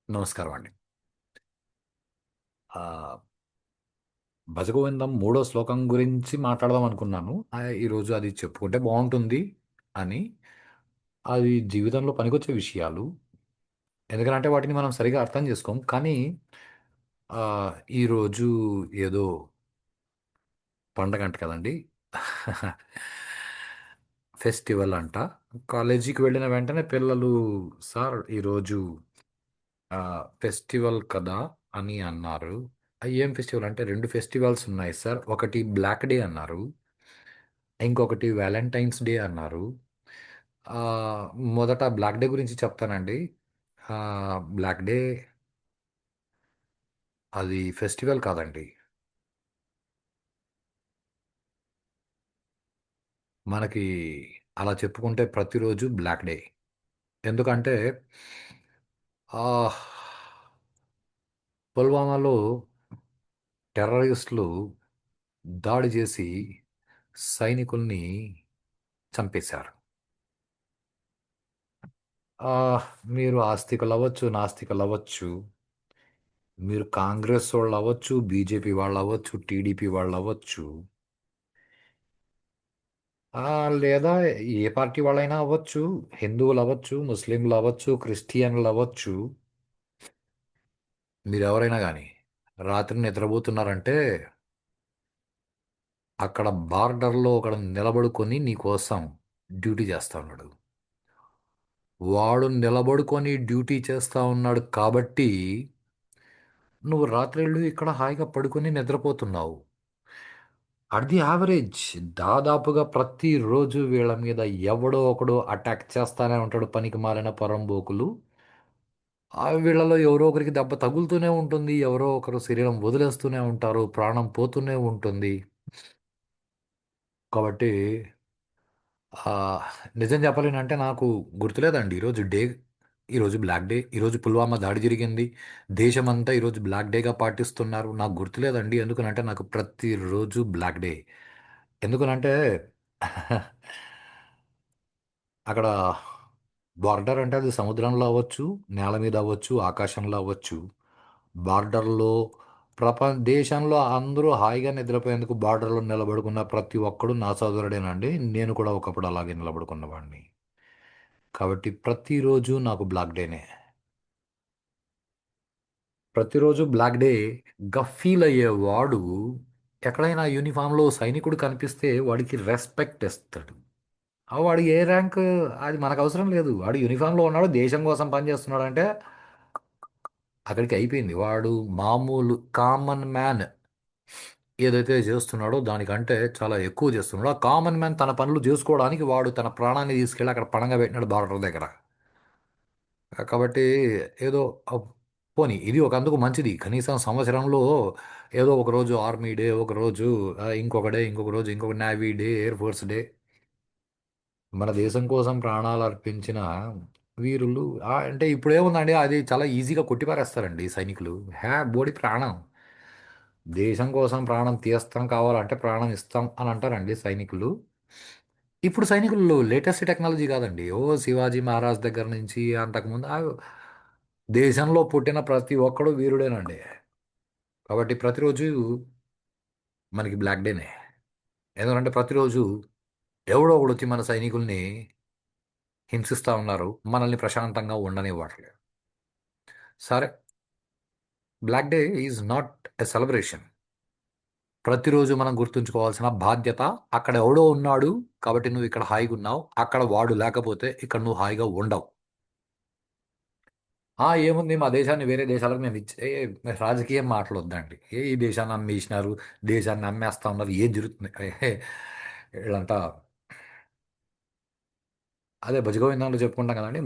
నమస్కారం అండి. భజగోవిందం మూడో శ్లోకం గురించి మాట్లాడదాం అనుకున్నాను. ఈరోజు అది చెప్పుకుంటే బావుంటుంది అని. అది జీవితంలో పనికొచ్చే విషయాలు. ఎందుకంటే వాటిని మనం సరిగ్గా అర్థం చేసుకోం. కానీ ఈరోజు ఏదో పండగంట కదండీ! ఫెస్టివల్ అంట. కాలేజీకి వెళ్ళిన వెంటనే పిల్లలు సార్ ఈరోజు ఫెస్టివల్ కదా అని అన్నారు. ఏం ఫెస్టివల్ అంటే 2 ఫెస్టివల్స్ ఉన్నాయి సార్. ఒకటి బ్లాక్ డే అన్నారు. ఇంకొకటి వాలంటైన్స్ డే అన్నారు. మొదట బ్లాక్ డే గురించి చెప్తానండి. బ్లాక్ డే అది ఫెస్టివల్ కాదండి. మనకి అలా చెప్పుకుంటే ప్రతిరోజు బ్లాక్ డే. ఎందుకంటే ఆహ్, పుల్వామాలో టెర్రరిస్టులు దాడి చేసి సైనికుల్ని చంపేశారు. మీరు ఆస్తికులవ్వచ్చు, నాస్తికులవ్వచ్చు. మీరు కాంగ్రెస్ వాళ్ళవ్వచ్చు, బీజేపీ వాళ్ళవ్వచ్చు, టీడీపీ వాళ్ళవ్వచ్చు. లేదా ఏ పార్టీ వాళ్ళైనా అవ్వచ్చు. హిందువులవ్వచ్చు, ముస్లింలవ్వచ్చు, క్రిస్టియన్‌లవ్వచ్చు. మీరెవరైనా గానీ రాత్రి నిద్రపోతున్నారంటే అక్కడ బార్డర్‌లో ఒకడు నిలబడుకొని నీకోసం డ్యూటీ చేస్తా ఉన్నాడు. వాడు నిలబడుకొని డ్యూటీ చేస్తా ఉన్నాడు కాబట్టి నువ్వు రాత్రిళ్ళు ఇక్కడ హాయిగా పడుకొని నిద్రపోతున్నావు. అట్ ది యావరేజ్ దాదాపుగా ప్రతిరోజు వీళ్ళ మీద ఎవడో ఒకడు అటాక్ చేస్తానే ఉంటాడు పనికిమాలిన పొరంబోకులు. వీళ్ళలో ఎవరో ఒకరికి దెబ్బ తగులుతూనే ఉంటుంది. ఎవరో ఒకరు శరీరం వదిలేస్తూనే ఉంటారు. ప్రాణం పోతూనే ఉంటుంది. కాబట్టి ఆహ్, నిజం చెప్పాలేనంటే నాకు గుర్తులేదండి. ఈరోజు బ్లాక్ డే. ఈరోజు పుల్వామా దాడి జరిగింది. దేశమంతా ఈరోజు బ్లాక్ డేగా పాటిస్తున్నారు. నాకు గుర్తులేదండి. ఎందుకనంటే నాకు ప్రతిరోజు బ్లాక్ డే. ఎందుకనంటే అక్కడ బార్డర్ అంటే అది సముద్రంలో అవ్వచ్చు, నేల మీద అవ్వచ్చు, ఆకాశంలో అవ్వచ్చు. బార్డర్‌లో దేశంలో అందరూ హాయిగా నిద్రపోయేందుకు బార్డర్‌లో నిలబడుకున్న ప్రతి ఒక్కడు నా సోదరుడేనండి. నేను కూడా ఒకప్పుడు అలాగే నిలబడుకున్నవాడిని. కాబట్టి ప్రతిరోజు నాకు బ్లాక్ డేనే. ప్రతిరోజు బ్లాక్ డేగా ఫీల్ అయ్యేవాడు ఎక్కడైనా యూనిఫామ్‌లో సైనికుడు కనిపిస్తే వాడికి రెస్పెక్ట్ ఇస్తాడు. వాడు ఏ ర్యాంక్ అది మనకవసరం లేదు. వాడు యూనిఫామ్‌లో ఉన్నాడు, దేశం కోసం పనిచేస్తున్నాడంటే అక్కడికి అయిపోయింది. వాడు మామూలు కామన్ మ్యాన్ ఏదైతే చేస్తున్నాడో దానికంటే చాలా ఎక్కువ చేస్తున్నాడు. ఆ కామన్ మ్యాన్ తన పనులు చేసుకోవడానికి వాడు తన ప్రాణాన్ని తీసుకెళ్ళి అక్కడ పణంగా పెట్టినాడు బార్డర్ దగ్గర. కాబట్టి ఏదో ఆహ్, పోనీ ఇది ఒక అందుకు మంచిది. కనీసం సంవత్సరంలో ఏదో ఒకరోజు ఆర్మీ డే, ఒకరోజు ఇంకొక రోజు ఇంకొక navy day, air force day. మన దేశం కోసం ప్రాణాలర్పించిన వీరులు అంటే ఇప్పుడేముందండి అది చాలా ఈజీగా కొట్టిపారేస్తారండి సైనికులు. బోడి ప్రాణం. దేశం కోసం ప్రాణం తీస్తాం కావాలంటే ప్రాణం ఇస్తాం అని అంటారండి సైనికులు. ఇప్పుడు సైనికులు లేటెస్ట్ టెక్నాలజీ కాదండి. శివాజీ మహారాజ్ దగ్గర నుంచి అంతకుముందు దేశంలో పుట్టిన ప్రతి ఒక్కడు వీరుడేనండి. కాబట్టి ప్రతిరోజు మనకి బ్లాక్ డేనే. ఎందుకంటే ప్రతిరోజు ఎవడో ఒకడొచ్చి మన సైనికుల్ని హింసిస్తా ఉన్నారు. మనల్ని ప్రశాంతంగా ఉండనివ్వట్లేదు. సరే, black day is not a celebration. ప్రతిరోజు మనం గుర్తుంచుకోవాల్సిన బాధ్యత అక్కడ ఎవడో ఉన్నాడు కాబట్టి నువ్వు ఇక్కడ హాయిగున్నావు. అక్కడ వాడు లేకపోతే ఇక్కడ నువ్వు హాయిగా ఉండవు. ఏముంది మా దేశాన్ని వేరే దేశాలకు రాజకీయం మాటలొద్దండి. ఈ దేశాన్ని అమ్మేసినారు, దేశాన్ని అమ్మేస్తా ఉన్నారు. ఏం జరుగుతుంది? వీళ్ళంతా అదే భజగోవిందంలో చెప్పుకుంటాం కదండీ!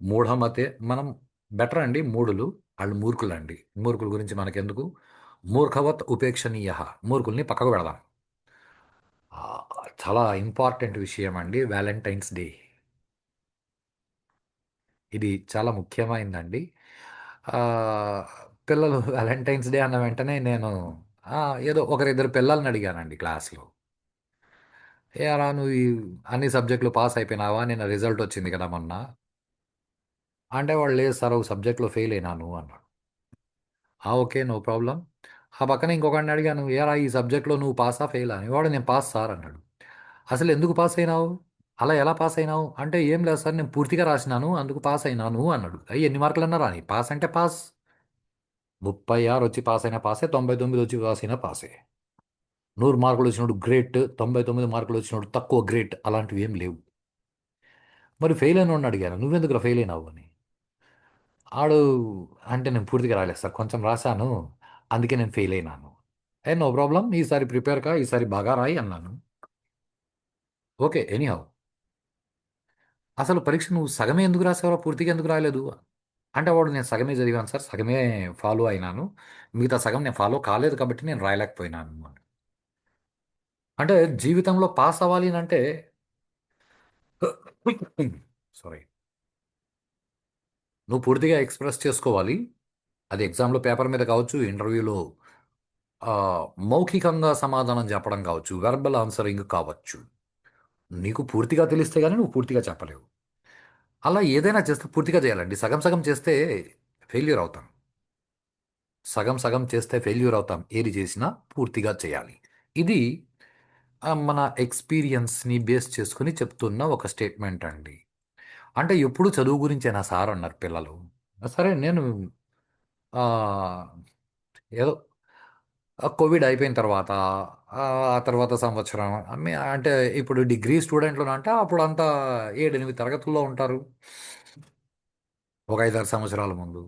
మూఢమతే మనం బెటర్ అండి మూఢులు. ఆళ్ళు మూర్ఖులండి. మూర్ఖుల గురించి మనకెందుకు? మూర్ఖవత్ ఉపేక్షణీయః. మూర్ఖుల్ని పక్కకు పెడదాం. చాలా ఇంపార్టెంట్ విషయం అండి వాలంటైన్స్ డే. ఇది చాలా ముఖ్యమైనదండి. ఆహ్, పిల్లలు వాలంటైన్స్ డే అన్న వెంటనే నేను ఏదో ఒకరిద్దరు పిల్లల్ని అడిగానండి క్లాస్‌లో. "ఏరా నువ్వు ఈ అన్ని సబ్జెక్ట్‌లు పాస్ అయిపోయినావా? నిన్న రిజల్ట్ వచ్చింది కదా మొన్న." అంటే వాడు లేదు సార్ ఒక సబ్జెక్ట్లో ఫెయిల్ అయినాను అన్నాడు. Okay no problem. ఆ పక్కన ఇంకొకడిని అడిగాను, ఏరా ఈ సబ్జెక్ట్లో నువ్వు పాసా ఫెయిల్ అని. వాడు నేను పాస్ సార్ అన్నాడు. అసలు ఎందుకు పాస్ అయినావు? అలా ఎలా పాస్ అయినావు అంటే ఏం లేదు సార్ నేను పూర్తిగా రాసినాను అందుకు పాస్ అయినాను అన్నాడు. అయ్యి ఎన్ని మార్కులు అన్నా రాని పాస్ అంటే పాస్. 36 వచ్చి పాస్ అయినా పాసే, 99 వచ్చి పాస్ అయినా పాసే. 100 మార్కులు వచ్చినోడు గ్రేట్, 99 మార్కులు వచ్చినోడు తక్కువ గ్రేట్ అలాంటివి ఏం లేవు. మరి ఫెయిల్ అయిన వాడిని అడిగాను నువ్వెందుకు ఫెయిల్ అయినావు అని. ఆడు అంటే నేను పూర్తిగా రాలేదు సార్ కొంచెం రాశాను అందుకే నేను ఫెయిల్ అయినాను. నో ప్రాబ్లం ఈసారి ప్రిపేర్ కా ఈసారి బాగా రాయి అన్నాను. ఓకే ఎనీహౌ అసలు పరీక్ష నువ్వు సగమే ఎందుకు రాసావురా పూర్తిగా ఎందుకు రాలేదు అంటే వాడు నేను సగమే చదివాను సార్ సగమే ఫాలో అయినాను మిగతా సగం నేను ఫాలో కాలేదు కాబట్టి నేను రాయలేకపోయినాను అన్నమాట. అంటే జీవితంలో పాస్ అవ్వాలి అని అంటే సారీ నువ్వు పూర్తిగా ఎక్స్ప్రెస్ చేసుకోవాలి. అది ఎగ్జామ్లో పేపర్ మీద కావచ్చు ఇంటర్వ్యూలో ఆ, మౌఖికంగా సమాధానం చెప్పడం కావచ్చు వెర్బల్ ఆన్సరింగ్ కావచ్చు. నీకు పూర్తిగా తెలిస్తే కానీ నువ్వు పూర్తిగా చెప్పలేవు. అలా ఏదైనా చేస్తే పూర్తిగా చేయాలండి సగం సగం చేస్తే ఫెయిల్యూర్ అవుతాం. సగం సగం చేస్తే ఫెయిల్యూర్ అవుతాం ఏది చేసినా పూర్తిగా చేయాలి. ఇది మన ఎక్స్పీరియన్స్ని బేస్ చేసుకుని చెప్తున్న ఒక స్టేట్మెంట్ అండి. అంటే ఎప్పుడు చదువు గురించేనా సార్ అన్నారు పిల్లలు. సరే నేను ఏదో కోవిడ్ అయిపోయిన తర్వాత ఆ తర్వాత సంవత్సరం అంటే ఇప్పుడు డిగ్రీ స్టూడెంట్లు అంటే అప్పుడు అంతా 7 8 తరగతుల్లో ఉంటారు. ఒక 5 6 సంవత్సరాల ముందు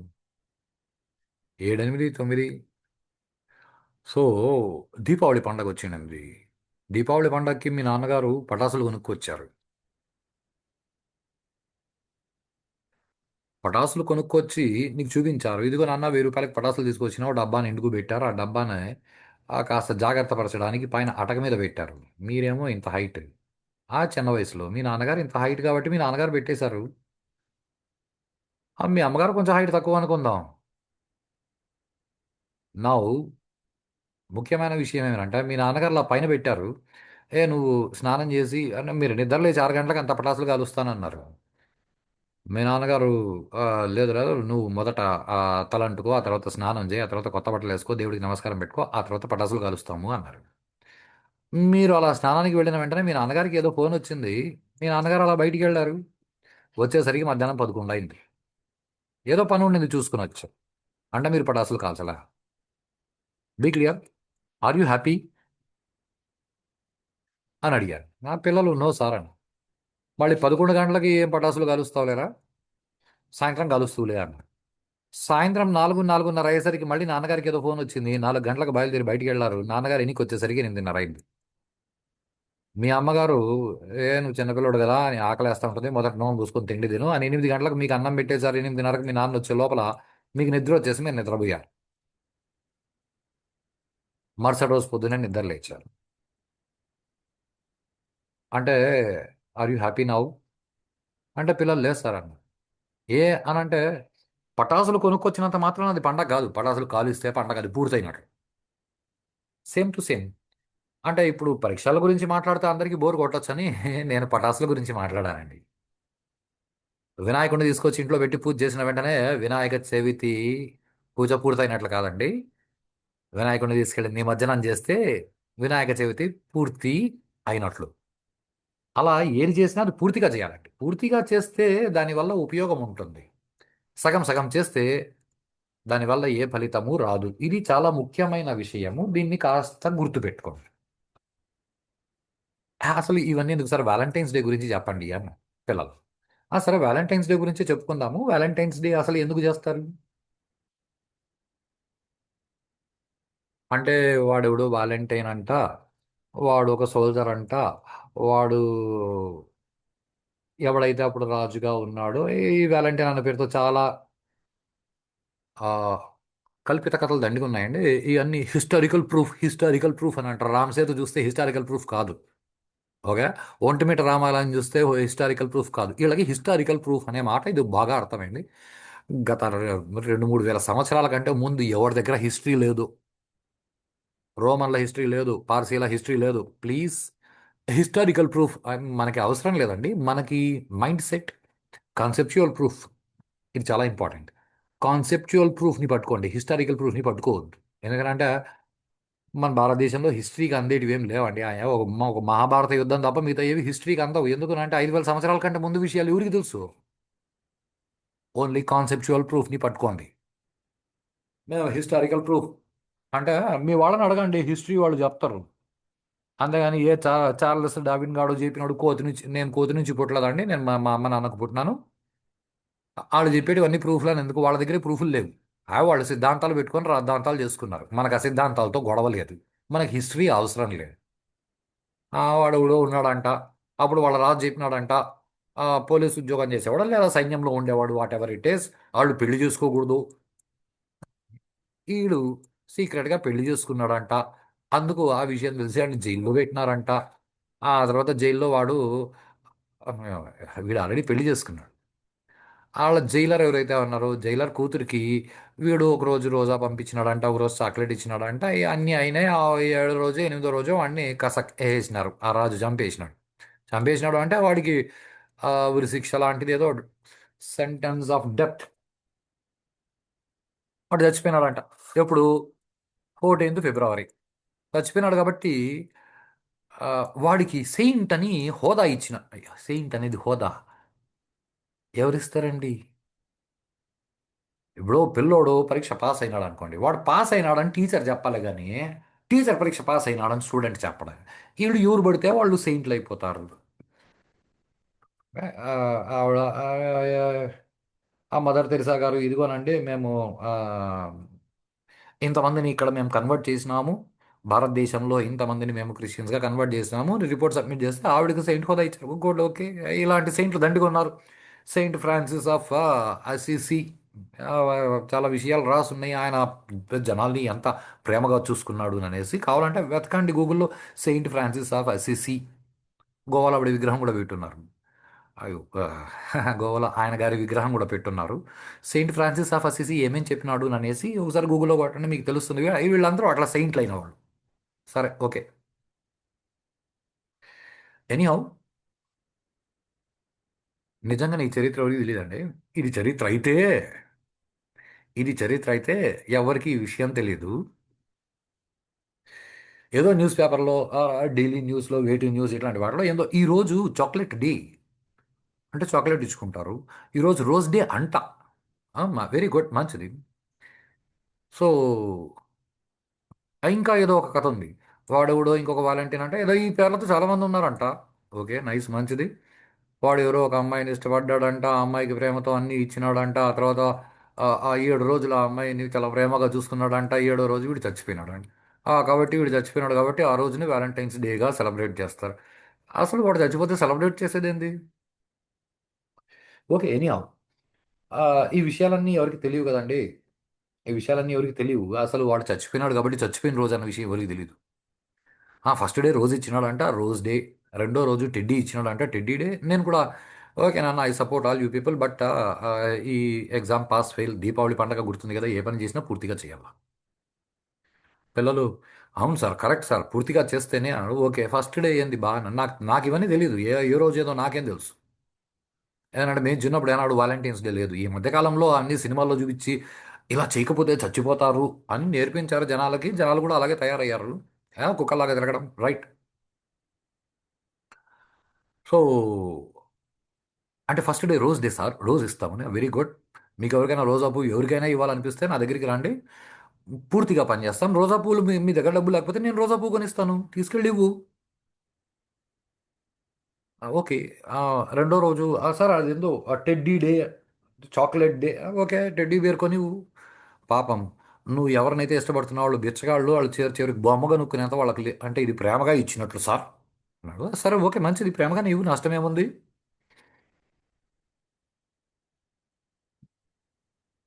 7 8 9. సో దీపావళి పండగ వచ్చిందండి. దీపావళి పండగకి మీ నాన్నగారు పటాసులు కొనుక్కొచ్చారు. పటాసులు కొనుక్కొచ్చి నీకు చూపించారు. ఇదిగో నాన్న 1000 రూపాయలకి పటాసులు తీసుకొచ్చిన ఒక డబ్బాని ఇంటికి పెట్టారు. ఆ డబ్బాని కాస్త జాగ్రత్త పరచడానికి పైన అటక మీద పెట్టారు. మీరేమో ఇంత హైట్. ఆ చిన్న వయసులో మీ నాన్నగారు ఇంత హైట్ కాబట్టి మీ నాన్నగారు పెట్టేశారు. మీ అమ్మగారు కొంచెం హైట్ తక్కువ అనుకుందాం. నౌ ముఖ్యమైన విషయం ఏమంటే మీ నాన్నగారు అలా పైన పెట్టారు. నువ్వు స్నానం చేసి అంటే మీరు నిద్ర లేచి 6 గంటలకు అంత పటాసులు కాలుస్తానన్నారు. మీ నాన్నగారు "ఆ, లేదు లేదు నువ్వు మొదట ఆ తలంటుకో ఆ తర్వాత స్నానం చేయి ఆ తర్వాత కొత్త బట్టలు వేసుకో దేవుడికి నమస్కారం పెట్టుకో ఆ తర్వాత పటాసులు కాలుస్తాము అన్నారు. మీరు అలా స్నానానికి వెళ్ళిన వెంటనే మీ నాన్నగారికి ఏదో ఫోన్ వచ్చింది. మీ నాన్నగారు అలా బయటికి వెళ్ళారు. వచ్చేసరికి మధ్యాహ్నం 11 అయింది. ఏదో పని ఉండింది చూసుకుని వచ్చారు. అంటే మీరు పటాసులు కాల్చలా. Be clear. Are you happy అని అడిగారు. నా పిల్లలు నో సార్ అని. మళ్ళీ 11 గంటలకి ఏం పటాసులు కాలుస్తావులేరా సాయంత్రం కలుస్తూలే అన్నారు. సాయంత్రం 4 4:30 అయ్యేసరికి మళ్ళీ నాన్నగారికి ఏదో ఫోన్ వచ్చింది. 4 గంటలకు బయలుదేరి బయటికి వెళ్ళారు. నాన్నగారు ఇంటికి వచ్చేసరికి 8:30 అయింది. మీ అమ్మగారు నువ్వు చిన్నపిల్లడు కదా అని ఆకలేస్తా ఉంటుంది మొదట నోము పూసుకొని తిండి తిను అని 8 గంటలకు మీకు అన్నం పెట్టేశారు. 8:30కి మీ నాన్న వచ్చే లోపల మీకు నిద్ర వచ్చేసి మీరు నిద్రపోయారు. మరుసటి రోజు పొద్దున్నే నిద్ర లేచారు. అంటే ఆర్ యూ హ్యాపీ నౌ అంటే పిల్లలు లేస్తారన్న. అనంటే పటాసులు కొనుక్కొచ్చినంత మాత్రం అది పండగ కాదు. పటాసులు కాలిస్తే పండగ అది పూర్తయినట్టు. Same to same. అంటే ఇప్పుడు పరీక్షల గురించి మాట్లాడితే అందరికీ బోర్ కొట్టొచ్చని నేను పటాసుల గురించి మాట్లాడానండి. వినాయకుడిని తీసుకొచ్చి ఇంట్లో పెట్టి పూజ చేసిన వెంటనే వినాయక చవితి పూజ పూర్తయినట్లు కాదండి. వినాయకుడిని తీసుకెళ్ళి నిమజ్జనం చేస్తే వినాయక చవితి పూర్తి అయినట్లు. అలా ఏది చేసినా అది పూర్తిగా చేయాలండి. పూర్తిగా చేస్తే దానివల్ల ఉపయోగం ఉంటుంది. సగం సగం చేస్తే దానివల్ల ఏ ఫలితము రాదు. ఇది చాలా ముఖ్యమైన విషయము. దీన్ని కాస్త గుర్తుపెట్టుకోండి. అసలు ఇవన్నీ ఎందుకు సార్ వ్యాలంటైన్స్ డే గురించి చెప్పండి అన్న పిల్లలు. సరే వ్యాలంటైన్స్ డే గురించి చెప్పుకుందాము. వ్యాలంటైన్స్ డే అసలు ఎందుకు చేస్తారు అంటే వాడెవడో వ్యాలంటైన్ అంట. వాడు ఒక సోల్జర్ అంట. వాడు ఎవడైతే అప్పుడు రాజుగా ఉన్నాడో ఈ వ్యాలంటైన్ అన్న పేరుతో చాలా ఆ, కల్పిత కథలు దండిగా ఉన్నాయండి. ఇవన్నీ హిస్టారికల్ ప్రూఫ్ అని అంటారు. రామ్ సేతు చూస్తే హిస్టారికల్ ప్రూఫ్ కాదు. ఓకే. ఒంటిమిట రామాలయం చూస్తే హిస్టారికల్ ప్రూఫ్ కాదు. వీళ్ళకి హిస్టారికల్ ప్రూఫ్ అనే మాట ఇది బాగా అర్థమైంది. గత 2 3 వేల సంవత్సరాల కంటే ముందు ఎవరి దగ్గర హిస్టరీ లేదు. రోమన్ల హిస్టరీ లేదు, పార్సీల హిస్టరీ లేదు. ప్లీజ్ హిస్టారికల్ ప్రూఫ్ మనకి అవసరం లేదండి. మనకి మైండ్ సెట్ కాన్సెప్చువల్ ప్రూఫ్ ఇది చాలా ఇంపార్టెంట్. కాన్సెప్చువల్ ప్రూఫ్ని పట్టుకోండి, హిస్టారికల్ ప్రూఫ్ని పట్టుకోవద్దు. ఎందుకంటే మన భారతదేశంలో హిస్టరీకి అందేటివి ఏం లేవండి. ఒక మహాభారత యుద్ధం తప్ప మిగతా ఏవి హిస్టరీకి అందవు. ఎందుకంటే 5,000 సంవత్సరాల కంటే ముందు విషయాలు ఎవరికి తెలుసు? ఓన్లీ కాన్సెప్చువల్ ప్రూఫ్ని పట్టుకోండి. మేము హిస్టారికల్ ప్రూఫ్ అంటే మీ వాళ్ళని అడగండి, హిస్టరీ వాళ్ళు చెప్తారు. అంతేగాని చార్లెస్ డార్విన్ గాడు చెప్పినాడు కోతి నుంచి, నేను కోతి నుంచి పుట్టలేదండి, నేను మా అమ్మ నాన్నకు పుట్టినాను. వాళ్ళు చెప్పేటివన్నీ ప్రూఫ్లను ఎందుకు? వాళ్ళ దగ్గర ప్రూఫ్లు లేవు. వాళ్ళు సిద్ధాంతాలు పెట్టుకొని రాద్ధాంతాలు చేసుకున్నారు. మనకు ఆ సిద్ధాంతాలతో గొడవ లేదు. మనకి హిస్టరీ అవసరం లేదు. వాడు ఎవడో ఉన్నాడంట, అప్పుడు వాళ్ళ రాజు చెప్పినాడంట. పోలీసు ఉద్యోగం చేసేవాడు లేదా సైన్యంలో ఉండేవాడు, వాట్ ఎవర్ ఇట్ ఈస్, వాళ్ళు పెళ్లి చేసుకోకూడదు. ఈడు సీక్రెట్గా పెళ్లి చేసుకున్నాడంట. అందుకు ఆ విషయం తెలిసి ఆయన జైల్లో పెట్టినారంట. ఆ తర్వాత జైల్లో వాడు ఆ, వీడు ఆల్రెడీ పెళ్లి చేసుకున్నాడు. వాళ్ళ జైలర్ ఎవరైతే ఉన్నారో జైలర్ కూతురికి వీడు ఒక రోజు రోజా పంపించినాడంట, ఒక రోజు చాక్లెట్ ఇచ్చినాడంట. అన్నీ అయినాయి. ఆ 7వ రోజు 8వ రోజు వాడిని కసక్ వేసేసినారు. ఆ రాజు చంపేసినాడు. చంపేసినాడు అంటే వాడికి ఉరి శిక్ష లాంటిది ఏదో సెంటెన్స్ ఆఫ్ డెత్. వాడు చచ్చిపోయినాడంట. ఎప్పుడు? 14th ఫిబ్రవరి చచ్చిపోయినాడు కాబట్టి ఆ, వాడికి సెయింట్ అని హోదా ఇచ్చిన. అయ్యా, సెయింట్ అనేది హోదా ఎవరిస్తారండి? ఇప్పుడు పిల్లోడు పరీక్ష పాస్ అయినాడు అనుకోండి, వాడు పాస్ అయినాడని టీచర్ చెప్పాలి కానీ టీచర్ పరీక్ష పాస్ అయినాడని స్టూడెంట్ చెప్పడం. వీళ్ళు ఎవరు పడితే వాళ్ళు సెయింట్లు అయిపోతారు. ఆ, ఆవిడ ఆ మదర్ తెరిసా గారు ఇదిగోనండి మేము ఆ, ఇంతమందిని ఇక్కడ మేము కన్వర్ట్ చేసినాము, భారతదేశంలో ఇంతమందిని మేము క్రిస్టియన్స్గా కన్వర్ట్ చేసినాము, రిపోర్ట్ సబ్మిట్ చేస్తే ఆవిడకి సెయింట్ హోదా ఇచ్చారు. Good, okay. ఇలాంటి సెయింట్లు దండిగా ఉన్నారు. Saint Francis of Assisi. ఆ, చాలా విషయాలు రాసున్నాయి. ఆయన జనాల్ని ఎంత ప్రేమగా చూసుకున్నాడు అనేసి. కావాలంటే వెతకండి గూగుల్లో. Saint Francis of Assisi. గోవాలో ఆవిడ విగ్రహం కూడా పెట్టున్నారు. అయ్యో, గోవాలో ఆయన గారి విగ్రహం కూడా పెట్టున్నారు. సెయింట్ ఫ్రాన్సిస్ ఆఫ్ అసిసి ఏమేం చెప్పినాడు అనేసి ఒకసారి గూగుల్లో కొట్టండి, మీకు తెలుస్తుంది. వీళ్ళందరూ అట్లా సెయింట్లు అయిన వాళ్ళు. సరే, ఓకే. ఎనీహౌ, నిజంగా ఈ చరిత్ర ఎవరికి తెలియదండి. ఇది చరిత్ర అయితే ఇది చరిత్ర అయితే ఎవరికి ఈ విషయం తెలియదు. ఏదో న్యూస్ పేపర్లో, డైలీ న్యూస్లో, వేటివ్ న్యూస్ ఇట్లాంటి వాటిలో ఏందో ఈరోజు చాక్లెట్ డే అంటే చాక్లెట్ ఇచ్చుకుంటారు. ఈరోజు రోజ్ డే అంట. వెరీ గుడ్, మంచిది. సో ఇంకా ఏదో ఒక కథ ఉంది. వాడెవడో ఇంకొక వాలంటీర్ అంటే ఏదో ఈ పేర్లతో చాలామంది ఉన్నారంట. ఓకే, నైస్, మంచిది. వాడు ఎవరో ఒక అమ్మాయిని ఇష్టపడ్డాడంట, ఆ అమ్మాయికి ప్రేమతో అన్నీ ఇచ్చినాడంట. ఆ తర్వాత ఆ 7 రోజులు ఆ అమ్మాయిని చాలా ప్రేమగా చూసుకున్నాడంట. 7వ రోజు వీడు చచ్చిపోయినాడంట. కాబట్టి వీడు చచ్చిపోయినాడు కాబట్టి ఆ రోజుని వ్యాలంటైన్స్ డేగా సెలబ్రేట్ చేస్తారు. అసలు వాడు చచ్చిపోతే సెలబ్రేట్ చేసేది ఏంది? ఓకే, ఎనీహౌ, ఈ విషయాలన్నీ ఎవరికి తెలియవు కదండి. ఈ విషయాలన్నీ ఎవరికి తెలియవు. అసలు వాడు చచ్చిపోయినాడు కాబట్టి చచ్చిపోయిన రోజు అన్న విషయం ఎవరికి తెలియదు. ఫస్ట్ డే రోజ్ ఇచ్చినాడంట, రోజ్ డే. రెండో రోజు టెడ్డీ ఇచ్చినాడంట, టెడ్డీ డే. నేను కూడా ఓకే నాన్న, I support all you people, but ఈ ఎగ్జామ్ పాస్ ఫెయిల్ దీపావళి పండగ గుర్తుంది కదా, ఏ పని చేసినా పూర్తిగా చేయాలి. పిల్లలు, అవును సార్, కరెక్ట్ సార్, పూర్తిగా చేస్తేనే అన్నాడు. ఓకే, ఫస్ట్ డే ఏంది బాగా, నాకు నాకు ఇవన్నీ తెలియదు. ఏ రోజు ఏదో నాకేం తెలుసు. ఏనంటే మేము చిన్నప్పుడు ఏనాడు వాలంటీర్స్ డే లేదు. ఈ మధ్యకాలంలో అన్ని సినిమాల్లో చూపించి ఇలా చేయకపోతే చచ్చిపోతారు అని నేర్పించారు జనాలకి. జనాలు కూడా అలాగే తయారయ్యారు. కుక్కలాగా తిరగడం, రైట్. సో అంటే first day rose day sir, rose ఇస్తామని, వెరీ గుడ్. మీకు ఎవరికైనా రోజా పువ్వు ఎవరికైనా ఇవ్వాలనిపిస్తే నా దగ్గరికి రండి, పూర్తిగా పనిచేస్తాం. రోజా పువ్వులు మీ దగ్గర డబ్బు లేకపోతే నేను రోజా పువ్వు కొనిస్తాను, తీసుకెళ్ళి ఇవ్వు. ఓకే. ఆ, రెండో రోజు సార్ అదేందో teddy day, chocolate day. Okay, teddy bear కొనివ్వు. పాపం, నువ్వు ఎవరినైతే ఇష్టపడుతున్నావు వాళ్ళు బిచ్చగాళ్ళు, వాళ్ళు చివరికి బొమ్మ కొనుక్కునేంత వాళ్ళకి అంటే ఇది ప్రేమగా ఇచ్చినట్లు సార్ అన్నాడు. సరే, ఓకే, మంచిది, ప్రేమగా నీవు, నష్టమేముంది.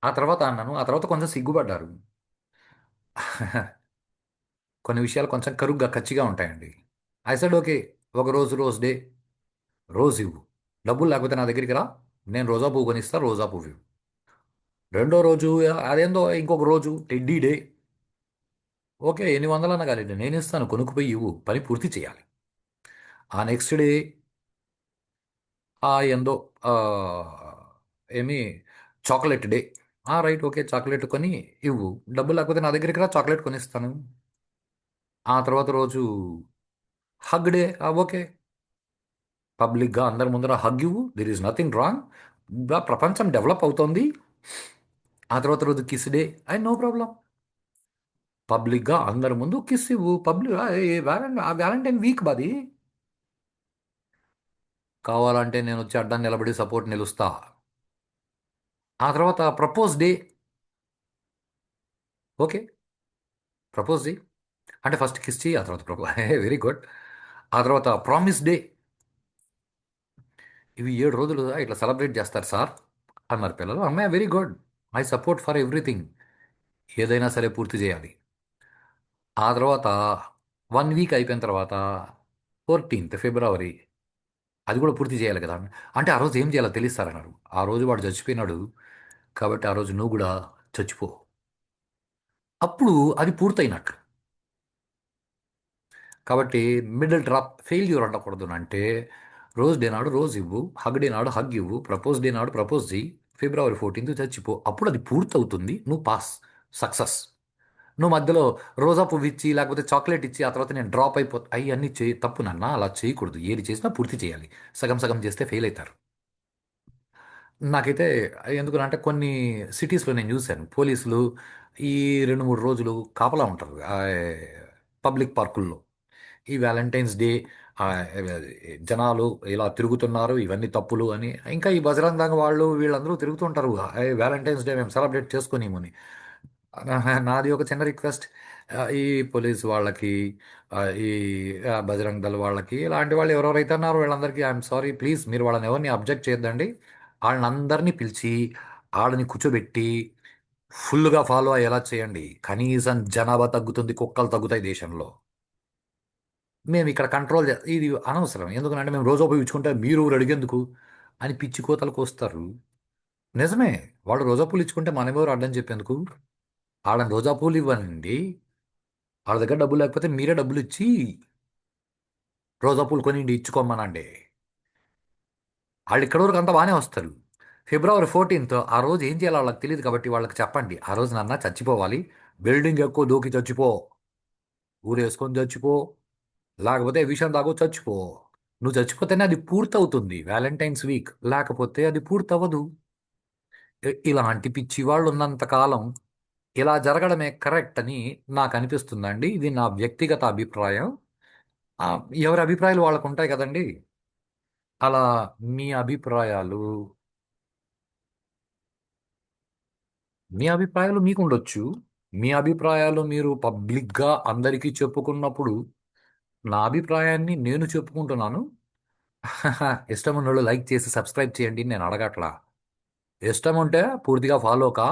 ఆ తర్వాత కొంచెం సిగ్గుపడ్డారు. కొన్ని విషయాలు కొంచెం కరుగ్గా కచ్చిగా ఉంటాయండి. ఐ సెడ్ ఓకే, ఒక రోజు రోజ్ డే, రోజు ఇవ్వు. డబ్బులు లేకపోతే నా దగ్గరికి రా, నేను రోజా పువ్వు కొనిస్తా, రోజా పువ్వు ఇవ్వు. రెండో రోజు అదేందో ఇంకొక రోజు టెడ్డీ డే. ఓకే, ఎన్ని వందలన్నా కానీ నేను ఇస్తాను, కొనుక్కుపోయి ఇవ్వు, పని పూర్తి చేయాలి. ఆ నెక్స్ట్ డే ఏందో ఆ, ఏమి chocolate day. Right, okay, chocolate కొని ఇవ్వు. డబ్బులు లేకపోతే నా దగ్గరికి రా, చాక్లెట్ కొనిస్తాను. ఆ తర్వాత రోజు హగ్ డే. ఓకే, పబ్లిక్గా అందరి ముందర హగ్ ఇవ్వు, దిర్ ఈజ్ నథింగ్ రాంగ్. ప్రపంచం డెవలప్ అవుతోంది. ఆ తర్వాత రోజు కిస్ డే. No problem. పబ్లిక్గా అందరి ముందు కిస్ ఇవ్వు. వ్యాలంటైన్ వీక్ బాది. కావాలంటే నేను వచ్చి అడ్డం నిలబడి సపోర్ట్ నిలుస్తా. ఆ తర్వాత propose day. Okay, propose day అంటే ఫస్ట్ కిస్ చేయి, ఆ తర్వాత ప్రపోజ్. Very good. ఆ తర్వాత ప్రామిస్ డే. ఇవి 7 రోజులు ఇట్లా సెలబ్రేట్ చేస్తారు సార్ అన్నారు పిల్లలు. అమ్మాయి very good. I support for everything. ఏదైనా సరే పూర్తి చేయాలి. ఆ తర్వాత 1 వీక్ అయిపోయిన తర్వాత 14th ఫిబ్రవరి, అది కూడా పూర్తి చేయాలి కదా. అంటే ఆ రోజు ఏం చేయాలో తెలుస్తారన్నారు. ఆ రోజు వాడు చచ్చిపోయినాడు కాబట్టి ఆ రోజు నువ్వు కూడా చచ్చిపో. అప్పుడు అది పూర్తయినట్లు. కాబట్టి మిడిల్ డ్రాప్ ఫెయిల్యూర్ ఉండకూడదు అంటే, రోజ్ డే నాడు రోజ్ ఇవ్వు, హగ్ డే నాడు హగ్ ఇవ్వు, ప్రపోజ్ డే నాడు ప్రపోజ్ చెయ్యి, ఫిబ్రవరి 14th చచ్చిపో. అప్పుడు అది పూర్తవుతుంది, నువ్వు పాస్, సక్సెస్. నువ్వు మధ్యలో రోజా పువ్వు ఇచ్చి లేకపోతే చాక్లెట్ ఇచ్చి ఆ తర్వాత నేను డ్రాప్ అయిపోతా, అన్నీ చేయి, తప్పు నాన్న, అలా చేయకూడదు. ఏది చేసినా పూర్తి చేయాలి. సగం సగం చేస్తే ఫెయిల్ అవుతారు. నాకైతే ఎందుకంటే కొన్ని సిటీస్లో నేను చూశాను, పోలీసులు ఈ 2-3 రోజులు కాపలా ఉంటారు పబ్లిక్ పార్కుల్లో. ఈ వ్యాలంటైన్స్ డే ఆ, జనాలు ఇలా తిరుగుతున్నారు, ఇవన్నీ తప్పులు అని. ఇంకా ఈ బజరంగ దళ వాళ్ళు వీళ్ళందరూ తిరుగుతుంటారు, వ్యాలంటైన్స్ డే మేము సెలబ్రేట్ చేసుకునేమని. నాది ఒక చిన్న రిక్వెస్ట్, ఈ పోలీస్ వాళ్ళకి, ఈ బజరంగ్ దళ వాళ్ళకి, ఇలాంటి వాళ్ళు ఎవరెవరైతే ఉన్నారో వీళ్ళందరికీ ఐఎమ్ సారీ, ప్లీజ్ మీరు వాళ్ళని ఎవరిని అబ్జెక్ట్ చేయొద్దండి. వాళ్ళని అందరినీ పిలిచి ఆడని కూర్చోబెట్టి ఫుల్గా ఫాలో అయ్యేలా చేయండి. కనీసం జనాభా తగ్గుతుంది, కుక్కలు తగ్గుతాయి దేశంలో. మేము ఇక్కడ కంట్రోల్ ఇది అనవసరం. ఎందుకంటే మేము రోజు ఉపయోగించుకుంటే మీరు ఊరు అడిగేందుకు అని పిచ్చి కోతలకు వస్తారు. నిజమే, వాళ్ళు రోజా పూలు ఇచ్చుకుంటే మనమెవరు అడ్డం చెప్పేందుకు. వాళ్ళని రోజా పూలు ఇవ్వనండి, వాళ్ళ దగ్గర డబ్బులు లేకపోతే మీరే డబ్బులు ఇచ్చి రోజా పూలు కొని ఇచ్చుకోమనండి. వాళ్ళు ఇక్కడ వరకు అంతా బాగానే వస్తారు. ఫిబ్రవరి 14th ఆ రోజు ఏం చేయాలో వాళ్ళకి తెలియదు కాబట్టి వాళ్ళకి చెప్పండి, ఆ రోజు నాన్న చచ్చిపోవాలి, బిల్డింగ్ ఎక్కువ దూకి చచ్చిపో, ఊరేసుకొని చచ్చిపో, లేకపోతే విషయం తాగు చచ్చిపో. నువ్వు చచ్చిపోతేనే అది పూర్తవుతుంది వ్యాలంటైన్స్ వీక్, లేకపోతే అది పూర్తవదు. ఇలాంటి పిచ్చి వాళ్ళు ఉన్నంత కాలం ఇలా జరగడమే కరెక్ట్ అని నాకు అనిపిస్తుందండి. ఇది నా వ్యక్తిగత అభిప్రాయం. ఆ, ఎవరి అభిప్రాయాలు వాళ్ళకు ఉంటాయి కదండి. అలా మీ అభిప్రాయాలు మీ అభిప్రాయాలు మీకు ఉండొచ్చు. మీ అభిప్రాయాలు మీరు పబ్లిక్గా అందరికీ చెప్పుకున్నప్పుడు నా అభిప్రాయాన్ని నేను చెప్పుకుంటున్నాను. ఇష్టం ఉన్నోళ్ళు లైక్ చేసి సబ్స్క్రైబ్ చేయండి, నేను అడగట్లా. ఇష్టం ఉంటే పూర్తిగా ఫాలో కా,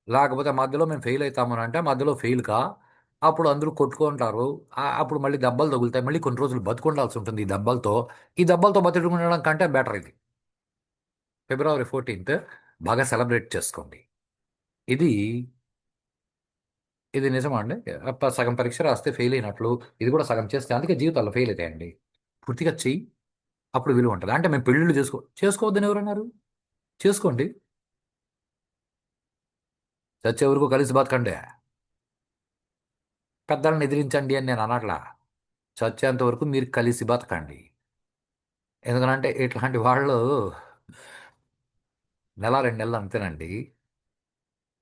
లేకపోతే మధ్యలో మేము ఫెయిల్ అవుతామని అంటే మధ్యలో ఫెయిల్ కా. అప్పుడు అందరూ కొట్టుకుంటారు. అప్పుడు మళ్ళీ దెబ్బలు తగులుతాయి, మళ్ళీ కొన్ని రోజులు బతుకుండాల్సి ఉంటుంది ఈ దెబ్బలతో. ఈ దెబ్బలతో బతుకుండడం కంటే బెటర్ ఇది. ఫిబ్రవరి 14th బాగా సెలబ్రేట్ చేసుకోండి. ఇది ఇది నిజమా అండి? సగం పరీక్ష రాస్తే ఫెయిల్ అయినట్లు, ఇది కూడా సగం చేస్తే అందుకే జీవితాల్లో ఫెయిల్ అవుతాయండి. పూర్తిగా చెయ్యి, అప్పుడు విలువ ఉంటుంది. అంటే మేము పెళ్ళిళ్ళు చేసుకోవద్దని ఎవరన్నారు? చేసుకోండి, చచ్చే వరకు కలిసి బతకండి, పెద్దలను ఎదిరించండి అని నేను అనట్లా. చచ్చేంత వరకు మీరు కలిసి బతకండి. ఎందుకంటే ఇట్లాంటి వాళ్ళు 1-2 నెలలు అంతేనండి.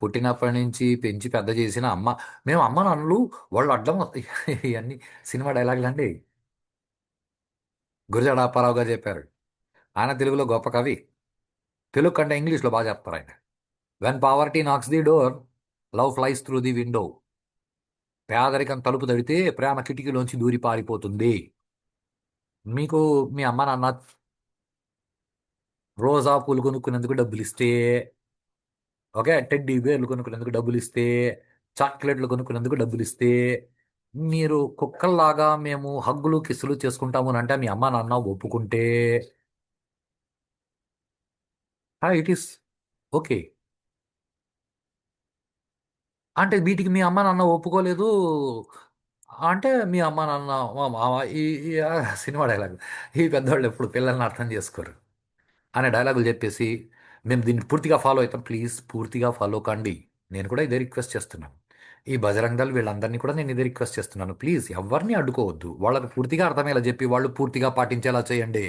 పుట్టినప్పటి నుంచి పెంచి పెద్ద చేసిన అమ్మ, మేము అమ్మ నాన్నలు వాళ్ళు అడ్డం ఇవన్నీ సినిమా డైలాగులు అండి. గురజాడ అప్పారావు గారు చెప్పారు. ఆయన తెలుగులో గొప్ప కవి. తెలుగు కంటే ఇంగ్లీష్లో బాగా చెప్తారు ఆయన. When poverty knocks the door, love flies through the window. పేదరికం తలుపు తడితే ప్రేమ కిటికీలోంచి దూరి పారిపోతుంది. మీకు మీ అమ్మ నాన్న రోజా పూలు కొనుక్కునేందుకు డబ్బులు ఇస్తే, ఓకే, టెడ్డీ బేర్లు కొనుక్కునేందుకు డబ్బులు ఇస్తే, చాక్లెట్లు కొనుక్కునేందుకు డబ్బులు ఇస్తే, మీరు కుక్కల్లాగా మేము హగ్గులు కిస్సులు చేసుకుంటాము అని అంటే మీ అమ్మ నాన్న ఒప్పుకుంటే ఇట్ ఈస్ ఓకే. అంటే వీటికి మీ అమ్మ నాన్న ఒప్పుకోలేదు అంటే మీ అమ్మ నాన్న మా మామ సినిమా డైలాగ్, ఈ పెద్దవాళ్ళు ఎప్పుడు పిల్లల్ని అర్థం చేసుకోరు అనే డైలాగులు చెప్పేసి మేము దీన్ని పూర్తిగా ఫాలో అవుతాం, ప్లీజ్ పూర్తిగా ఫాలో కండి. నేను కూడా ఇదే రిక్వెస్ట్ చేస్తున్నాను. ఈ బజరంగ్ దళ్ వీళ్ళందరినీ కూడా నేను ఇదే రిక్వెస్ట్ చేస్తున్నాను, ప్లీజ్ ఎవరిని అడ్డుకోవద్దు, వాళ్ళకి పూర్తిగా అర్థమయ్యేలా చెప్పి వాళ్ళు పూర్తిగా పాటించేలా చేయండి.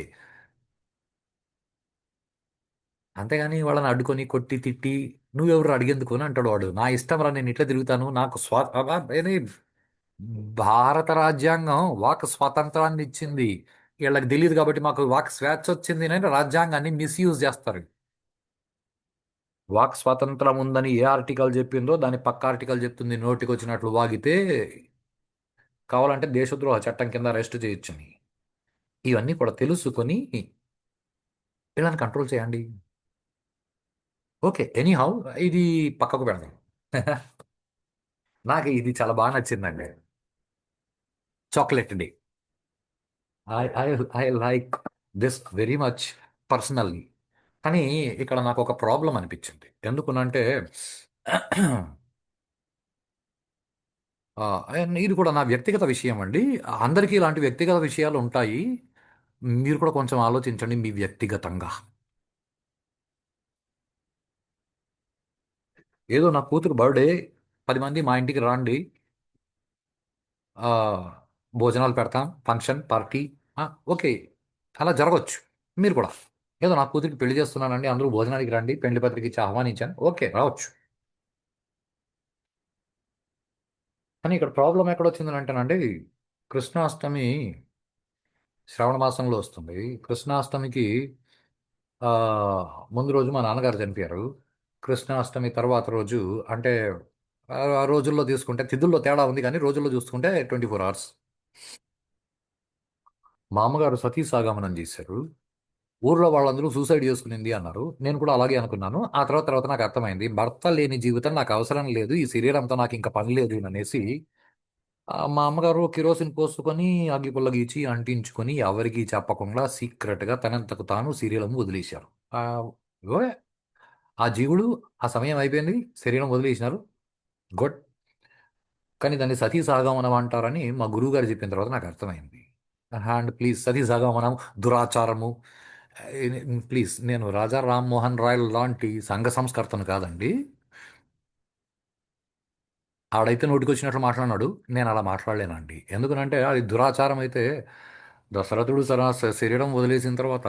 అంతేగాని వాళ్ళని అడ్డుకొని కొట్టి తిట్టి నువ్వెవరు అడిగేందుకు అని అంటాడు వాడు. నా ఇష్టం రా, నేను ఇట్లా తిరుగుతాను, నాకు భారత రాజ్యాంగం వాక్ స్వాతంత్రాన్ని ఇచ్చింది. వీళ్ళకి తెలియదు కాబట్టి మాకు వాక్ స్వేచ్ఛ వచ్చింది అని రాజ్యాంగాన్ని మిస్యూజ్ చేస్తారు. వాక్ స్వాతంత్రం ఉందని ఏ ఆర్టికల్ చెప్పిందో దాని పక్క ఆర్టికల్ చెప్తుంది, నోటికి వచ్చినట్లు వాగితే కావాలంటే దేశద్రోహ చట్టం కింద అరెస్ట్ చేయొచ్చని. ఇవన్నీ కూడా తెలుసుకొని వీళ్ళని కంట్రోల్ చేయండి. ఓకే, ఎనీహౌ, ఇది పక్కకు పెడదాం. నాకు ఇది చాలా బాగా నచ్చిందండి. Chocolate day. I I I like this very much personally. కానీ ఇక్కడ నాకు ఒక ప్రాబ్లం అనిపించింది. ఎందుకునంటే ఇది కూడా నా వ్యక్తిగత విషయం అండి. అందరికీ ఇలాంటి వ్యక్తిగత విషయాలు ఉంటాయి. మీరు కూడా కొంచెం ఆలోచించండి మీ వ్యక్తిగతంగా. ఏదో నా కూతురు బర్త్డే, 10 మంది మా ఇంటికి రండి, ఆ, భోజనాలు పెడతాం, ఫంక్షన్ పార్టీ, ఆ, ఓకే, అలా జరగవచ్చు. మీరు కూడా ఏదో నా కూతురికి పెళ్లి చేస్తున్నానండి, అందరూ భోజనానికి రండి, పెళ్లి పత్రిక ఇచ్చి ఆహ్వానించాను, ఓకే రావచ్చు. కానీ ఇక్కడ ప్రాబ్లం ఎక్కడొచ్చిందని అంటేనండి, కృష్ణాష్టమి శ్రావణ మాసంలో వస్తుంది. కృష్ణాష్టమికి ఆ, ముందు రోజు మా నాన్నగారు చనిపోయారు. కృష్ణాష్టమి తర్వాత రోజు అంటే ఆ రోజుల్లో తీసుకుంటే తిథుల్లో తేడా ఉంది, కానీ రోజుల్లో చూసుకుంటే 24 hours. మా అమ్మగారు సతీ సాగమనం చేశారు. ఊర్లో వాళ్ళందరూ సూసైడ్ చేసుకునింది అన్నారు. నేను కూడా అలాగే అనుకున్నాను. ఆ తర్వాత తర్వాత నాకు అర్థమైంది, భర్త లేని జీవితం నాకు అవసరం లేదు, ఈ శరీరంతో నాకు ఇంకా పని లేదు అనేసి మా అమ్మగారు కిరోసిన్ పోసుకొని అగ్గిపుల్ల గీచి అంటించుకొని ఎవరికీ చెప్పకుండా సీక్రెట్గా తనంతకు తాను శరీరం వదిలేశారు. ఆ, ఇగో ఆ జీవుడు ఆ సమయం అయిపోయింది, శరీరం వదిలేసినారు, గుడ్. కానీ దాన్ని సతీ సాగమనం అంటారని మా గురువు గారు చెప్పిన తర్వాత నాకు అర్థమైంది. అండ్ ప్లీజ్, సతీ సాగమనం దురాచారము. ప్లీజ్, నేను రాజా రామ్మోహన్ రాయ్ లాంటి సంఘ సంస్కర్తను కాదండి. ఆడైతే నోటికొచ్చినట్లు మాట్లాడినాడు, నేను అలా మాట్లాడలేనండి. ఎందుకనంటే అది దురాచారం అయితే దశరథుడు శరీరం వదిలేసిన తర్వాత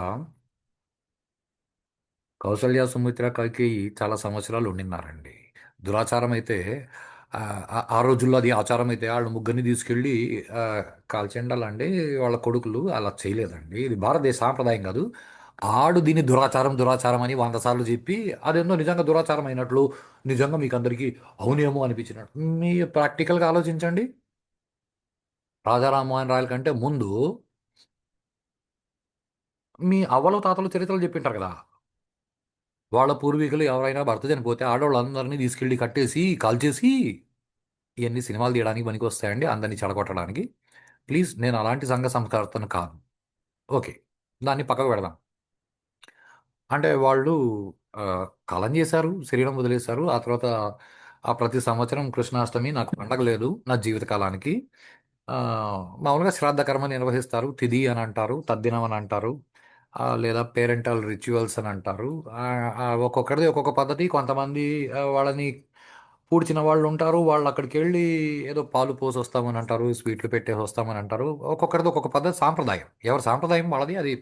కౌసల్య సుమిత్ర కైకేయి చాలా సంవత్సరాలు ఉండిన్నారండి. దురాచారం అయితే ఆ ఆ రోజుల్లో అది ఆచారం అయితే వాళ్ళ ముగ్గురిని తీసుకెళ్ళి ఆ, కాల్చెండాలండి. వాళ్ళ కొడుకులు అలా చేయలేదండి. ఇది భారతదేశ సాంప్రదాయం కాదు. ఆడు దీన్ని దురాచారం దురాచారం అని 100 సార్లు చెప్పి అదేందో నిజంగా దురాచారం అయినట్లు, నిజంగా మీకు అందరికీ అవునేమో అనిపించినట్టు మీ ప్రాక్టికల్గా ఆలోచించండి. రాజా రామ్మోహన్ రాయల కంటే ముందు మీ అవ్వలు తాతలు చరిత్రలు చెప్పింటారు కదా. వాళ్ళ పూర్వీకులు ఎవరైనా భర్త చనిపోతే ఆడవాళ్ళందరినీ తీసుకెళ్ళి కట్టేసి కాల్చేసి ఇవన్నీ సినిమాలు తీయడానికి పనికి వస్తాయండి, అందరినీ చెడగొట్టడానికి. ప్లీజ్, నేను అలాంటి సంఘ సంస్కర్తను కాదు. ఓకే, దాన్ని పక్కకు పెడదాం. అంటే వాళ్ళు ఆ, కాలం చేశారు, శరీరం వదిలేశారు. ఆ తర్వాత ఆ ప్రతి సంవత్సరం కృష్ణాష్టమి నాకు పండగ లేదు నా జీవితకాలానికి. ఆ, మామూలుగా శ్రాద్ధ కర్మ నిర్వహిస్తారు, తిథి అని అంటారు, తద్దినం అని అంటారు, లేదా పేరెంటల్ రిచువల్స్ అని అంటారు. ఒక్కొక్కరిది ఒక్కొక్క పద్ధతి. కొంతమంది వాళ్ళని పూడ్చిన వాళ్ళు ఉంటారు, వాళ్ళు అక్కడికి వెళ్ళి ఏదో పాలు పోసి వస్తామని అంటారు, స్వీట్లు పెట్టేసి వస్తామని అంటారు. ఒక్కొక్కరిది ఒక్కొక్క పద్ధతి, సాంప్రదాయం. ఎవరి సాంప్రదాయం వాళ్ళది, అది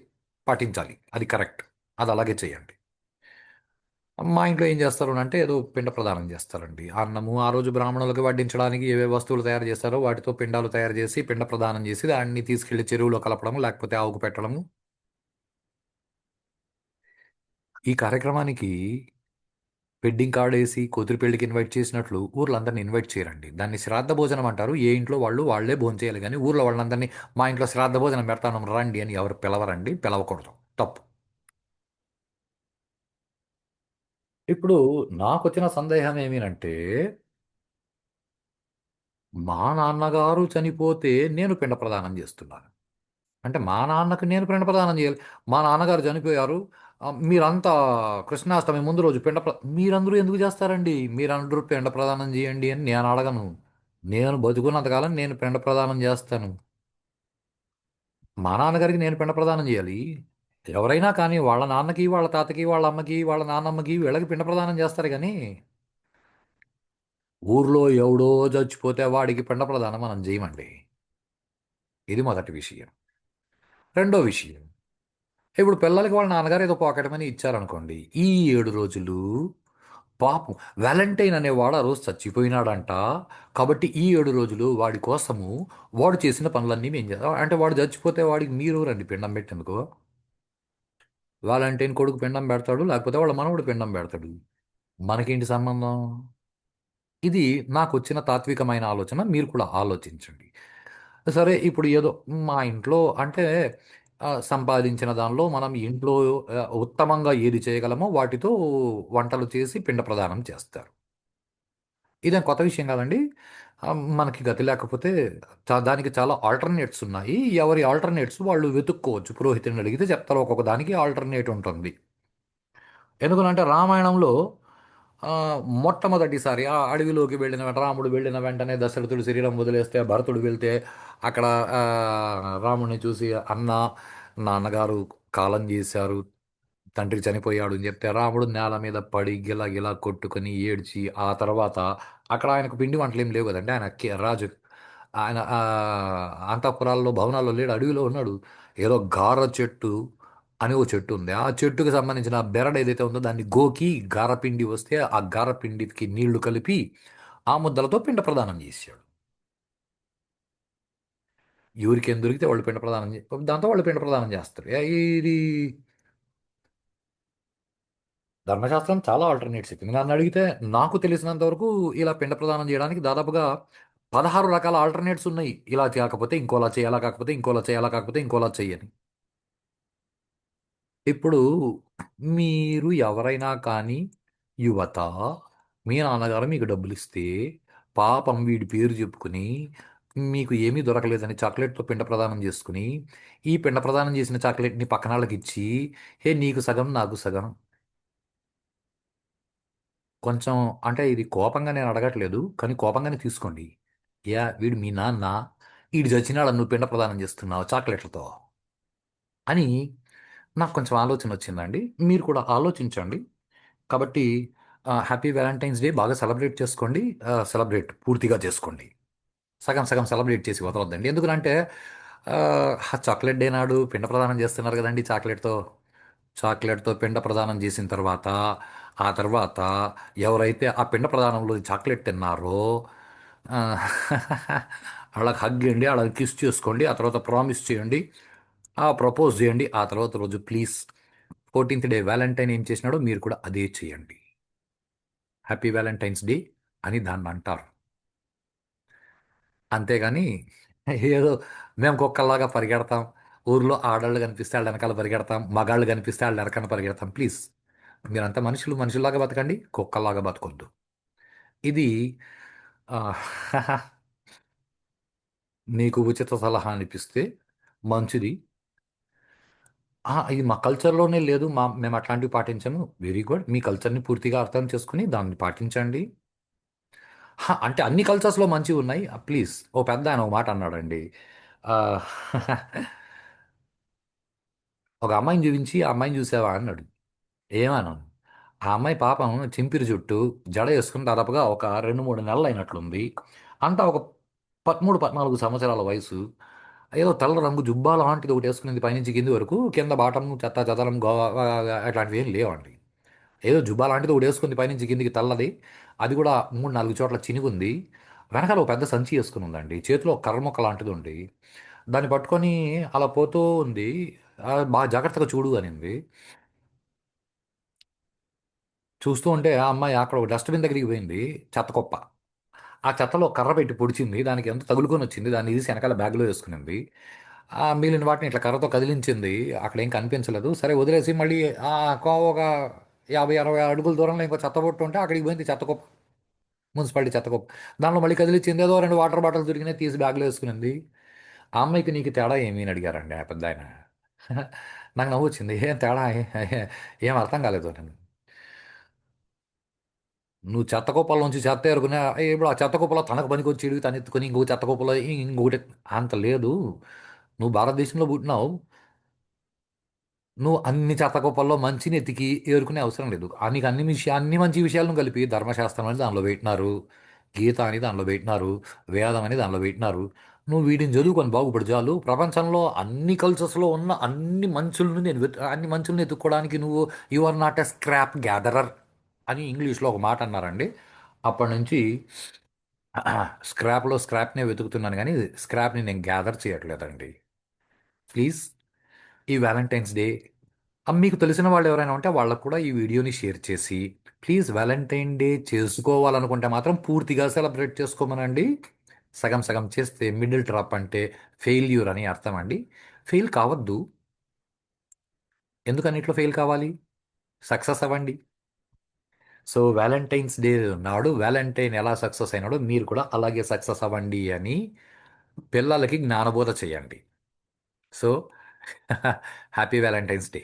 పాటించాలి, అది కరెక్ట్, అది అలాగే చేయండి. మా ఇంట్లో ఏం చేస్తారు అంటే ఏదో పిండ ప్రదానం చేస్తారండి. అన్నము ఆ రోజు బ్రాహ్మణులకు వడ్డించడానికి ఏవే వస్తువులు తయారు చేస్తారో వాటితో పిండాలు తయారు చేసి పిండ ప్రదానం చేసి దాన్ని తీసుకెళ్లి చెరువులో కలపడం, లేకపోతే ఆవుకు పెట్టడము. ఈ కార్యక్రమానికి వెడ్డింగ్ కార్డ్ వేసి కూతురు పెళ్లికి ఇన్వైట్ చేసినట్లు ఊర్లందరినీ ఇన్వైట్ చేయరండి. దాన్ని శ్రాద్ధ భోజనం అంటారు. ఏ ఇంట్లో వాళ్ళు వాళ్ళే భోజనం చేయాలి, కానీ ఊర్లో వాళ్ళందరినీ మా ఇంట్లో శ్రాద్ధ భోజనం పెడతాను రండి అని ఎవరు పిలవరండి, పిలవకూడదు, తప్పు. ఇప్పుడు నాకు వచ్చిన సందేహం ఏమినంటే, మా నాన్నగారు చనిపోతే నేను పిండ ప్రదానం చేస్తున్నాను. అంటే మా నాన్నకు నేను పిండ ప్రదానం చేయాలి. మా నాన్నగారు చనిపోయారు, మీరంతా కృష్ణాష్టమి ముందు రోజు మీరందరూ ఎందుకు చేస్తారండి? మీరందరూ పిండ ప్రదానం చేయండి అని నేను అడగను. నేను బతుకున్నంతకాలం నేను పిండ ప్రదానం చేస్తాను. మా నాన్నగారికి నేను పిండ ప్రదానం చేయాలి. ఎవరైనా కానీ వాళ్ళ నాన్నకి వాళ్ళ తాతకి వాళ్ళ అమ్మకి వాళ్ళ నాన్నమ్మకి వీళ్ళకి పిండ ప్రదానం చేస్తారు కానీ ఊర్లో ఎవడో చచ్చిపోతే వాడికి పిండ ప్రదానం మనం చేయమండి. ఇది మొదటి విషయం. రెండో విషయం, ఇప్పుడు పిల్లలకి వాళ్ళ నాన్నగారు ఏదో పాకెట్ మనీ ఇచ్చారనుకోండి, ఈ 7 రోజులు పాపం వ్యాలంటైన్ అనేవాడు ఆ రోజు చచ్చిపోయినాడంట. కాబట్టి ఈ 7 రోజులు వాడి కోసము వాడు చేసిన పనులన్నీ మేము చేద్దాం అంటే వాడు చచ్చిపోతే వాడికి మీరు రండి పిండం పెట్టేందుకు. వ్యాలంటైన్ కొడుకు పిండం పెడతాడు, లేకపోతే వాళ్ళ మనవడు పిండం పెడతాడు. మనకేంటి సంబంధం? ఇది నాకు వచ్చిన తాత్వికమైన ఆలోచన, మీరు కూడా ఆలోచించండి. సరే ఇప్పుడు ఏదో మా ఇంట్లో అంటే సంపాదించిన దానిలో మనం ఇంట్లో ఉత్తమంగా ఏది చేయగలమో వాటితో వంటలు చేసి పిండ ప్రదానం చేస్తారు. ఇదేం కొత్త విషయం కాదండి. మనకి గతి లేకపోతే దానికి చాలా ఆల్టర్‌నేట్స్ ఉన్నాయి. ఎవరి ఆల్టర్‌నేట్స్ వాళ్ళు వెతుక్కోవచ్చు. పురోహితుడిని అడిగితే చెప్తారు. ఒక్కొక్క దానికి ఆల్టర్‌నేట్ ఉంటుంది. ఎందుకనంటే రామాయణంలో మొట్టమొదటిసారి ఆ అడవిలోకి వెళ్ళిన రాముడు వెళ్ళిన వెంటనే దశరథుడు శరీరం వదిలేస్తే భరతుడు వెళ్తే అక్కడ రాముడిని చూసి అన్న నాన్నగారు కాలం చేశారు, తండ్రి చనిపోయాడు అని చెప్తే రాముడు నేల మీద పడి గిల గిల కొట్టుకొని ఏడ్చి ఆ తర్వాత అక్కడ ఆయనకు పిండి వంటలు ఏం లేవు కదండి. ఆయన రాజు, ఆయన అంతఃపురాల్లో భవనాల్లో లేడు, అడవిలో ఉన్నాడు. ఏదో గార చెట్టు అని ఓ చెట్టు ఉంది. ఆ చెట్టుకి సంబంధించిన బెరడు ఏదైతే ఉందో దాన్ని గోకి గారపిండి వస్తే ఆ గారపిండికి నీళ్లు కలిపి ఆ ముద్దలతో పిండ ప్రదానం చేశాడు. ఎవరికేం దొరికితే వాళ్ళు పిండ ప్రదానం దాంతో వాళ్ళు పిండ ప్రదానం చేస్తారు. ఇది ధర్మశాస్త్రం చాలా ఆల్టర్నేట్స్ చెప్పింది. నన్ను అడిగితే నాకు తెలిసినంత వరకు ఇలా పిండ ప్రదానం చేయడానికి దాదాపుగా 16 రకాల ఆల్టర్నేట్స్ ఉన్నాయి. ఇలా కాకపోతే ఇంకోలా చేయి, అలా కాకపోతే ఇంకోలా చేయి, అలా కాకపోతే ఇంకోలా చెయ్యని. ఇప్పుడు మీరు ఎవరైనా కానీ యువత, మీ నాన్నగారు మీకు డబ్బులిస్తే పాపం వీడి పేరు చెప్పుకొని మీకు ఏమీ దొరకలేదని చాక్లెట్‌తో పిండ ప్రదానం చేసుకొని, ఈ పిండ ప్రదానం చేసిన చాక్లెట్‌ని పక్కనాళ్ళకిచ్చి, "హే! నీకు సగం, నాకు సగం." కొంచెం అంటే ఇది కోపంగా నేను అడగట్లేదు. కానీ కోపంగానే తీసుకోండి. వీడు మీ నాన్న, ఈడు చచ్చినాడని నువ్వు పిండ ప్రదానం చేస్తున్నావు చాక్లెట్‌లతో అని నాకు కొంచెం ఆలోచనొచ్చిందండి. మీరు కూడా ఆలోచించండి. కాబట్టి హ్యాపీ వాలంటైన్స్ డే బాగా సెలబ్రేట్ చేసుకోండి. సెలబ్రేట్ పూర్తిగా చేసుకోండి. సగం సగం సెలబ్రేట్ చేసి వదలొద్దండి. ఎందుకనంటే చాక్లెట్ డే నాడు పిండ ప్రదానం చేస్తున్నారు కదండీ చాక్లెట్‌తో. చాక్లెట్‌తో పిండ ప్రదానం చేసిన తర్వాత, ఆ తర్వాత ఎవరైతే ఆ పిండ ప్రదానంలో చాక్లెట్ తిన్నారో ఆహ్, ఆళ్ళకి హగ్ ఇయ్యండి. ఆళ్ళకి కిస్ చేసుకోండి. ఆ తర్వాత ప్రామిస్ చేయండి. ప్రపోజ్ చేయండి. ఆ తర్వాత రోజు ప్లీజ్ 14థ్ డే వాలంటైన్ ఏం చేసినాడో మీరు కూడా అదే చేయండి. హ్యాపీ వాలంటైన్స్ డే అని దాన్నంటారు. అంతేగాని ఏదో మేము కుక్కల్లాగా పరిగెడతాం. ఊర్లో ఆడోళ్ళు కనిపిస్తే ఆళ్ళ ఎనకాల పరిగెడతాం. మగాళ్ళు కనిపిస్తే ఆళ్ళ ఎనకన పరిగెడతాం. ప్లీజ్ మీరంతా మనుషులు మనుషుల్లాగా బతకండి. కుక్కల్లాగా బతకొద్దు. ఇది ఆహ్, నీకు ఉచిత సలహా అనిపిస్తే మంచిది. ఇది మా కల్చర్‌లోనే లేదు. మేము అట్లాంటివి పాటించము. Very good. మీ కల్చర్‌ని పూర్తిగా అర్థం చేసుకొని దాన్ని పాటించండి. అంటే అన్ని కల్చర్స్‌లో మంచివున్నాయి. ప్లీజ్ ఓ పెద్దాయన ఓ మాట అన్నాడండి. ఆహ్, ఒక అమ్మాయిని చూపించి, "ఆ అమ్మాయిని చూసావా?" అన్నాడు. ఏమన్నాను. ఆ అమ్మాయి పాపం చింపిరి జుట్టు, జడ యేసుకొని దాదాపుగా ఒక 2, 3 నెలలయినట్లుంది. అంతా ఒక 13, 14 సంవత్సరాల వయసు. ఏదో తెల్ల రంగు జుబ్బా లాంటిది ఒకటేసుకునింది పైనుంచి కింది వరకు. కింద బాటము చెత్తా చెదారం అట్లాంటివేం లేవండి. ఏదో జుబ్బా లాంటిది ఒకటేసుకుంది పైనుంచి కిందికి తెల్లది. అది కూడా 3, 4 చోట్ల చినిగుంది. వెనకాల ఒక పెద్ద సంచి యేసుకొనుందండి. చేతిలో ఒక కర్ర ముక్క లాంటిదుంది. దాన్ని పట్టుకొని అలా పోతూ ఉంది. బాగా జాగ్రత్తగా చూడు అనింది. చూస్తూ ఉంటే ఆ అమ్మాయి అక్కడ ఒక డస్ట్‌బిన్ దగ్గరికి పోయింది. చెత్త కుప్ప. ఆ చెత్తలో కర్ర పెట్టి పొడిచింది. దానికి ఎంతో తగులుకొనొచ్చింది. దాన్ని తీసి ఎనకాల బ్యాగ్‌లో యేసుకునింది. మిగిలిన వాటిని ఇట్లా కర్రతో కదిలించింది. అక్కడేం కనిపించలేదు. సరే వదిలేసి మళ్ళీ ఒక 50, 60 అడుగుల దూరంలో ఇంకో చెత్త బుట్ట ఉంటే అక్కడికి పోయింది చెత్త కుప్ప. మున్సిపాలిటీ చెత్త కుప్ప. దాంట్లో మళ్ళీ కదిలిచ్చింది. ఏదో 2 వాటర్ బాటిల్స్ దొరికినాయి తీసి బ్యాగ్‌లో యేసుకునింది. ఆ అమ్మాయికి నీకు తేడా ఏమి అని అడిగారండి ఆ పెద్దాయన. నాకు నవ్వొచ్చింది. ఏం తేడా ఏం అర్థం కాలేదు నాకు. నువ్వు చెత్త కుప్పల్లోంచి చెత్త ఏరుకుని ఇప్పుడు ఆ చెత్త కుప్పలో తనకు పనికొచ్చేటివి తను ఎత్తుకొని ఇంకో చెత్త కుప్పలో ఇంకొకటి అంత లేదు. నువ్వు భారతదేశంలో పుట్టినావు. నువ్వు అన్ని చెత్తకుప్పల్లో మంచిని ఎతికి ఏరుకునే అవసరం లేదు. నీకు అన్ని మంచి విషయాలను కలిపి ధర్మశాస్త్రం అని దానిలో పెట్టినారు, గీత అని దానిలో పెట్టినారు, వేదం అని దానిలో పెట్టినారు. నువ్వు వీటిని చదువుకొని బాగుపడు చాలు. ప్రపంచంలో అన్ని కల్చర్స్లో ఉన్న అన్ని మంచులను ఎత్తుక్కోవడానికి నువ్వు you are not a scrap gatherer అని ఇంగ్లీష్లో ఒక మాట అన్నారండి. అప్పటి నుంచి స్క్రాప్లో స్క్రాప్నే వెతుకుతున్నాను కానీ స్క్రాప్ని నేను గ్యాదర్ చేయట్లేదండి. ప్లీజ్ ఈ వ్యాలంటైన్స్ డే మీకు తెలిసిన వాళ్ళు ఎవరైనా ఉంటే వాళ్ళకు కూడా ఈ వీడియోని షేర్ చేసి ప్లీజ్ వ్యాలంటైన్ డే చేసుకోవాలనుకుంటే మాత్రం పూర్తిగా సెలబ్రేట్ చేసుకోమనండి. సగం సగం చేస్తే మిడిల్ డ్రాప్ అంటే ఫెయిల్యూర్ అని అర్థం అండి. ఫెయిల్ కావద్దు. ఎందుకు అన్నిట్లో ఫెయిల్ కావాలి? సక్సెస్ అవ్వండి. సో వ్యాలంటైన్స్ డే నాడు వ్యాలంటైన్ ఎలా సక్సెస్ అయినాడో మీరు కూడా అలాగే సక్సెస్ అవ్వండి అని పిల్లలకి జ్ఞానబోధ చేయండి. So happy Valentine's day.